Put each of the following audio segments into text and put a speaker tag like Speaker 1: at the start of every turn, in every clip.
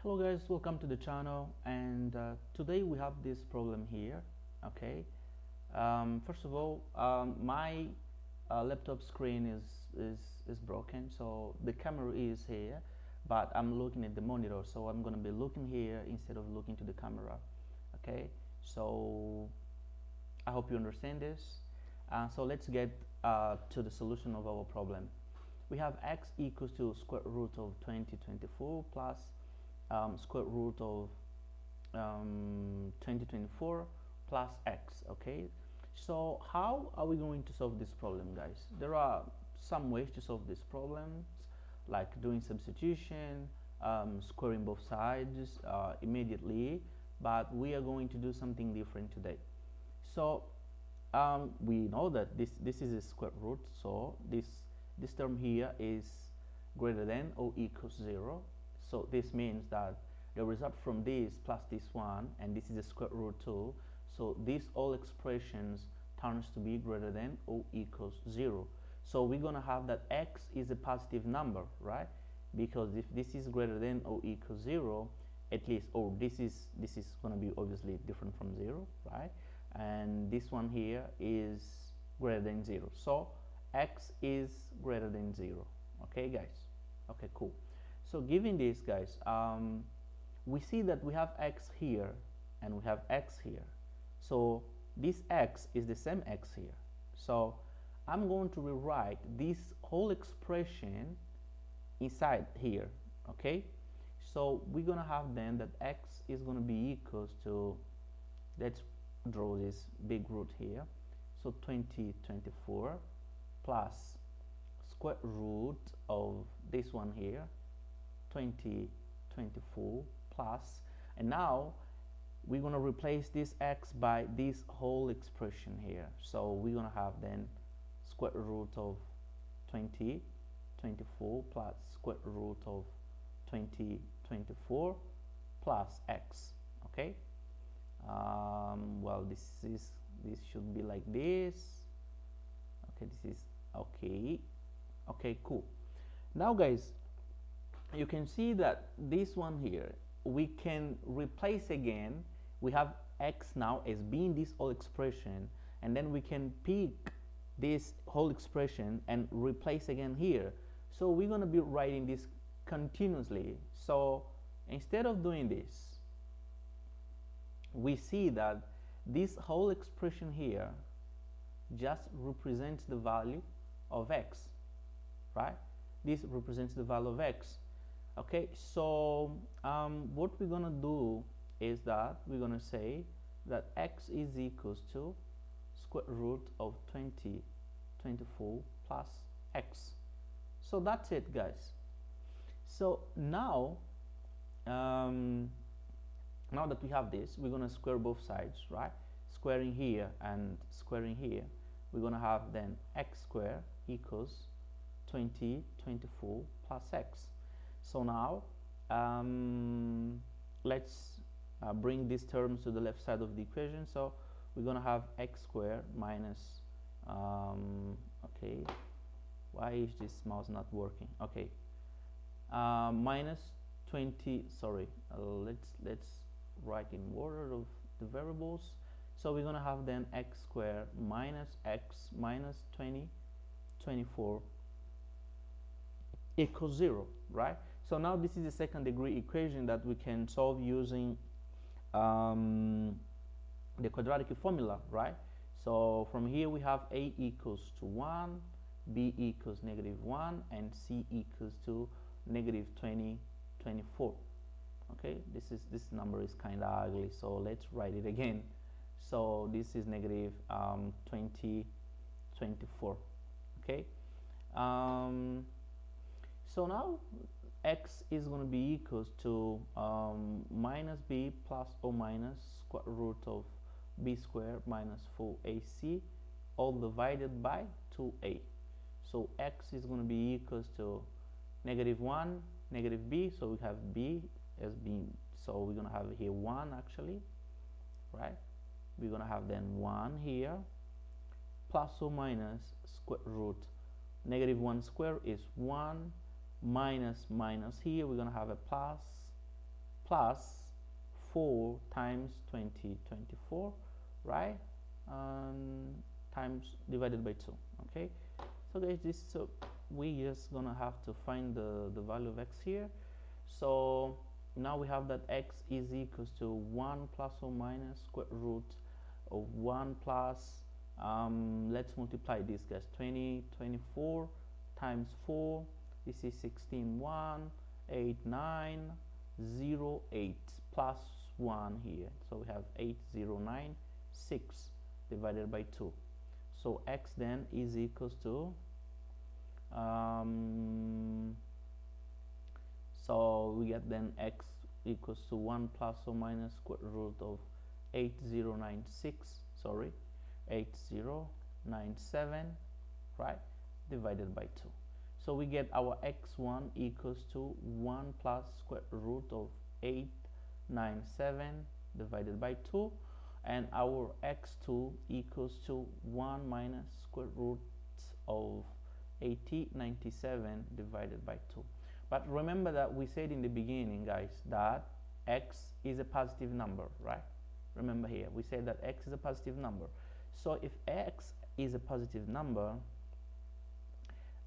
Speaker 1: Hello guys, welcome to the channel, and today we have this problem here. Okay, first of all, my laptop screen is broken, so the camera is here, but I'm looking at the monitor, so I'm gonna be looking here instead of looking to the camera. Okay, so I hope you understand this. So let's get to the solution of our problem. We have x equals to square root of 2024 plus square root of 2024 plus x. Okay, so how are we going to solve this problem, guys? There are some ways to solve this problem, like doing substitution, squaring both sides immediately, but we are going to do something different today. So we know that this is a square root, so this term here is greater than or equals 0. So this means that the result from this plus this one, and this is a square root 2, so these all expressions turns to be greater than or equals 0. So we're going to have that x is a positive number, right? Because if this is greater than or equals 0, at least, or this is going to be obviously different from 0, right? And this one here is greater than 0. So x is greater than 0. Okay, guys? Okay, cool. So given this, guys, we see that we have x here and we have x here. So this x is the same x here. So I'm going to rewrite this whole expression inside here. Okay, so we're going to have then that x is going to be equals to, let's draw this big root here, so 2024 plus square root of this one here, 2024 plus, and now we're going to replace this x by this whole expression here. So we're going to have then square root of 2024 plus square root of 2024 plus x. Okay, well, this should be like this. Okay, this is okay, cool. Now guys, you can see that this one here we can replace again. We have x now as being this whole expression, and then we can pick this whole expression and replace again here. So we're going to be writing this continuously. So instead of doing this, we see that this whole expression here just represents the value of x, right? This represents the value of x. Okay, so what we're gonna do is that we're gonna say that x is equals to square root of 2024 plus x. So that's it, guys. So now now that we have this, we're gonna square both sides, right? Squaring here and squaring here, we're gonna have then x squared equals 2024 plus x. So now let's bring these terms to the left side of the equation. So we're going to have x squared minus okay, why is this mouse not working? Okay, minus 20, sorry, let's write in order of the variables. So we're going to have then x squared minus x minus 2024 equals 0, right? So now this is a second degree equation that we can solve using the quadratic formula, right? So from here we have a equals to 1, b equals -1, and c equals to -20, 24. Okay, this number is kind of ugly, so let's write it again. So this is -20, 24. Okay, so now x is going to be equals to minus b plus or minus square root of b squared minus 4ac all divided by 2a. So x is going to be equals to -1, b, so we have b as being, so we're going to have here 1 actually, right? We're going to have then 1 here plus or minus square root -1 square is 1 minus here we're going to have a plus plus 4 times 2024, right? Times divided by 2. Okay, so guys, this we just gonna have to find the value of x here. So now we have that x is equals to 1 plus or minus square root of 1 plus let's multiply this, guys. 24 times 4, this is 16, 1, 8, 9, 0, 8 plus 1 here, so we have 8, 0, 9, 6 divided by 2. So x then is equals to so we get then x equals to 1 plus or minus square root of 8096, sorry, 8097, right, divided by 2. So we get our x1 equals to 1 plus square root of 897 divided by 2, and our x2 equals to 1 minus square root of 8097 divided by 2. But remember that we said in the beginning, guys, that x is a positive number, right? Remember here, we said that x is a positive number. So if x is a positive number,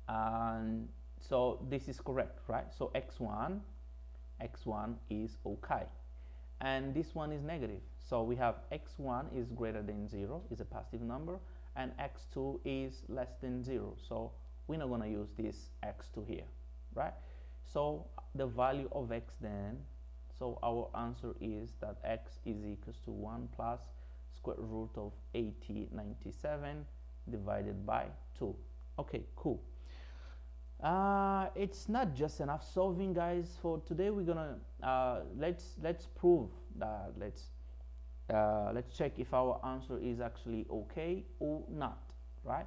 Speaker 1: and so this is correct, right? So x1 is okay, and this one is negative. So we have x1 is greater than 0, is a positive number, and x2 is less than 0. So we're not going to use this x2 here, right? So the value of x then, so our answer is that x is equals to 1 plus square root of 8097 divided by 2. Okay, cool. It's not just enough solving, guys. For today we're gonna let's prove that. Let's check if our answer is actually okay or not, right?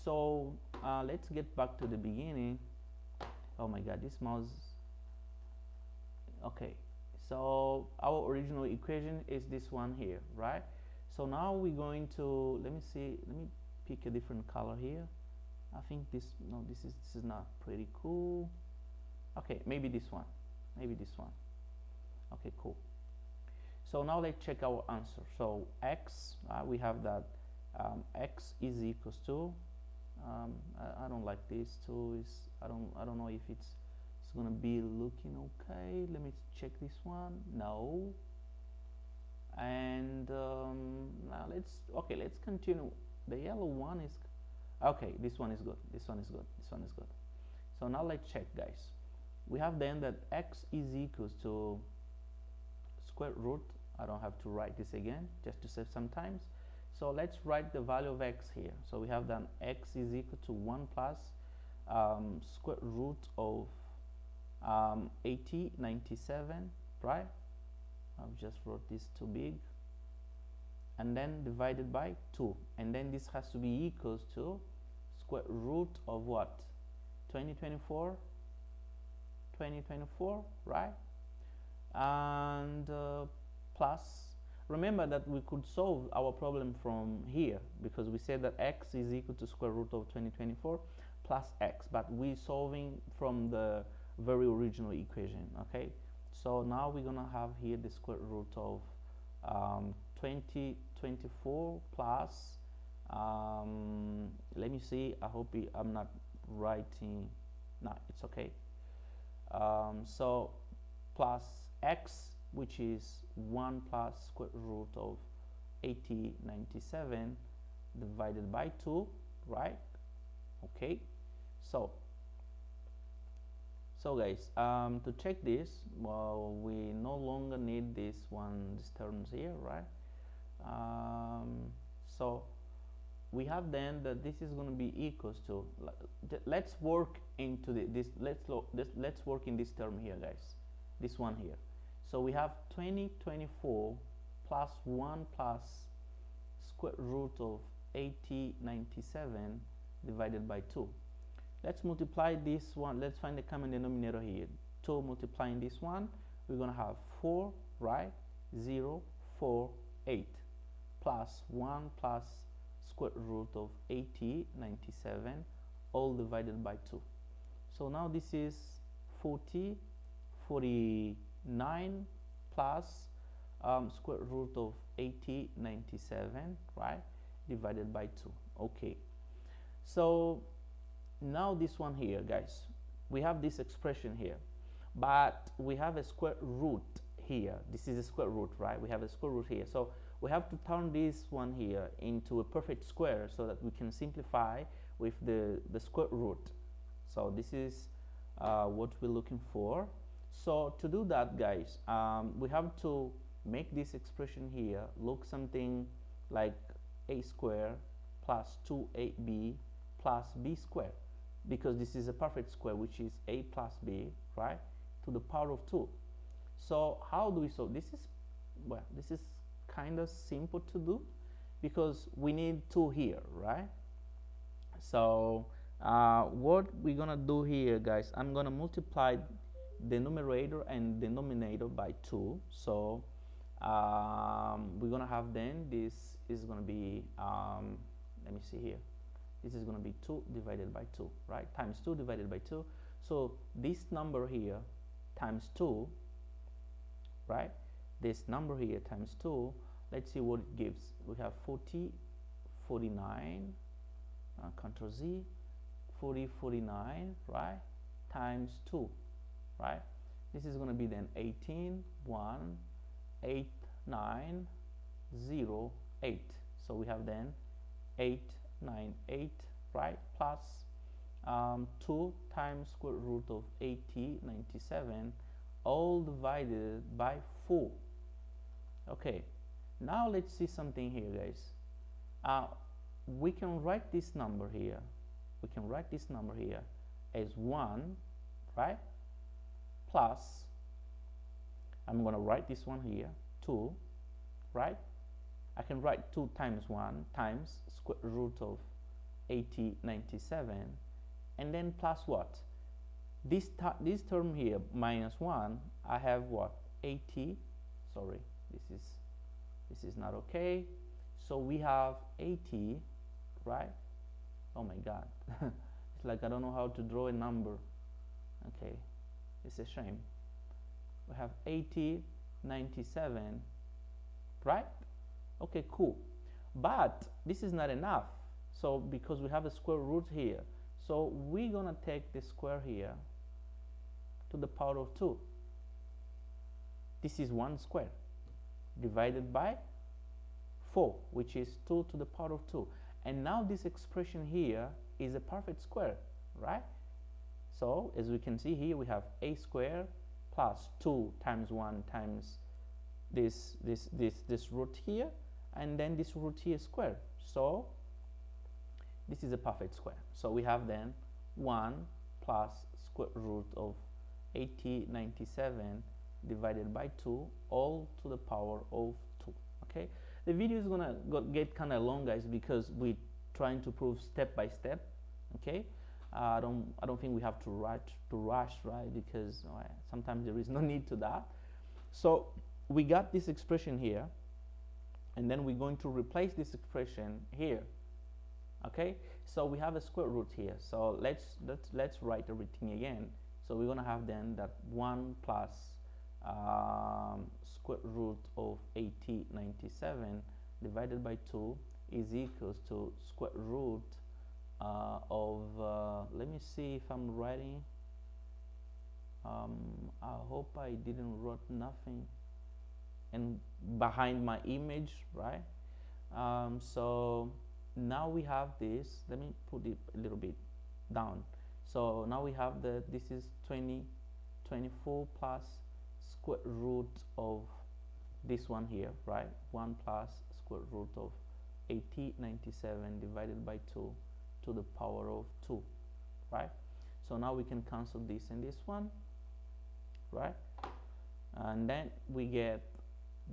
Speaker 1: So let's get back to the beginning. Oh my god, this mouse. Okay, so our original equation is this one here, right? So now we're going to, let me pick a different color here. I think this is not pretty cool. Okay, maybe this one. Okay, cool. So now let's check our answer. So x, we have that x is equals to I don't like this too. I don't know if it's gonna be looking okay. Let me check this one. No. And now let's continue. The yellow one is okay. This one is good. So now let's check, guys. We have then that x is equals to square root. I don't have to write this again, just to save some time. So let's write the value of x here. So we have then x is equal to 1 plus square root of 8097, right? I've just wrote this too big, and then divided by 2, and then this has to be equals to square root of what? 2024, right? And plus, remember that we could solve our problem from here, because we said that x is equal to square root of 2024 plus x, but we're solving from the very original equation. Okay, so now we're gonna have here the square root of 2024 plus let me see, I hope I'm not writing, no, it's okay. So plus x, which is 1 plus square root of 8097 divided by 2, right? Okay, so guys, to check this, well, we no longer need these terms here, right? So we have then that this is going to be equals to, let's work into let's work in this term here, guys, this one here. So we have 2024 plus 1 plus square root of 8097 divided by 2. Let's multiply this one. Let's find the common denominator here. 2 multiplying this one, we're going to have 4, right? 0, 4, 8 plus 1 plus square root of 8097 all divided by 2. So now this is 40, 49, plus square root of 8097, right, divided by 2. Okay, so now this one here, guys, we have this expression here, but we have a square root here. This is a square root, right? We have a square root here, so we have to turn this one here into a perfect square so that we can simplify with the square root. So this is what we're looking for. So to do that, guys, we have to make this expression here look something like a square plus 2ab plus b squared, because this is a perfect square, which is a plus b, right, to the power of 2. So how do we solve this? Is, well, this is kind of simple to do because we need 2 here, right? So what we're gonna do here, guys, I'm gonna multiply the numerator and denominator by 2. So we're gonna have, then this is gonna be let me see here, this is gonna be 2 divided by 2, right, times 2 divided by 2. So this number here times 2, right, this number here times 2, let's see what it gives. We have 40 49, Ctrl Z, 40 49, right, times 2, right, this is going to be then 18 1 8 9 0 8. So we have then 8 9 8, right, plus 2 times square root of 80 97, all divided by 4. Okay, now let's see something here, guys. We can write this number here, as 1, right, plus, I'm going to write this one here, 2, right. I can write 2 times 1 times square root of 80 97, and then plus what? This term here minus 1, I have what? 80, sorry, this is not okay. So we have 80, right? Oh my god. It's like I don't know how to draw a number. Okay, it's a shame. We have 80 97, right? Okay, cool. But this is not enough. So because we have a square root here, so we're gonna take the square here to the power of 2. This is 1 square divided by 4, which is 2 to the power of 2. And now this expression here is a perfect square, right? So as we can see here, we have a square plus 2 times 1 times this root here, and then this root here square. So this is a perfect square. So we have then 1 plus square root of 80 97 divided by 2, all to the power of 2. Okay, the video is gonna get kind of long, guys, because we're trying to prove step by step. Okay, I don't think we have to rush, right, because sometimes there is no need to that. So we got this expression here, and then we're going to replace this expression here. Okay, so we have a square root here, so let's write everything again. So we're gonna have then that 1 plus square root of 80 97 divided by 2 is equals to square root of let me see if I'm writing. I hope I didn't write nothing and behind my image, right? So now we have this. Let me put it a little bit down. So now we have this is 24 plus square root of this one here, right? 1 plus square root of 80 97 divided by 2 to the power of 2, right? So now we can cancel this and this one, right? And then we get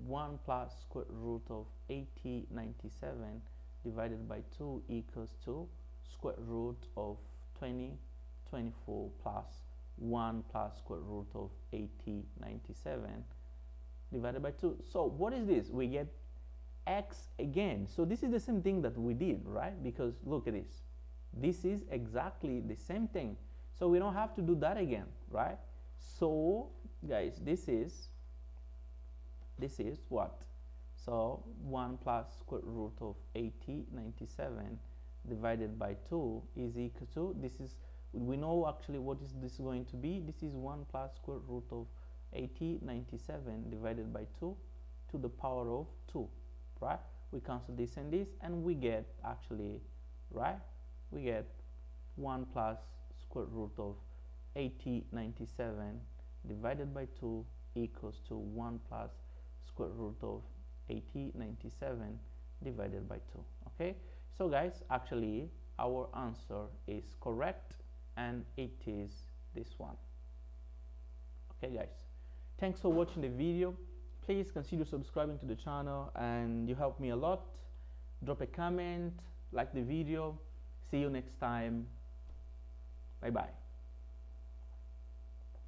Speaker 1: 1 plus square root of 80 97 divided by 2 equals to square root of 24 plus 1 plus square root of 80 97 divided by 2. So what is this? We get x again. So this is the same thing that we did, right? Because look at this. This is exactly the same thing. So we don't have to do that again, right? So guys, this is this is what? So 1 plus square root of 8097 divided by 2 is equal to, this is, we know actually what is this going to be. This is 1 plus square root of 8097 divided by 2 to the power of 2, right? We cancel this and this, and we get actually, right, we get 1 plus square root of 8097 divided by 2 equals to 1 plus square root of 8097 divided by 2. Okay, so guys, actually our answer is correct, and it is this one. Okay guys, thanks for watching the video. Please consider subscribing to the channel, and you help me a lot. Drop a comment, like the video. See you next time. Bye bye.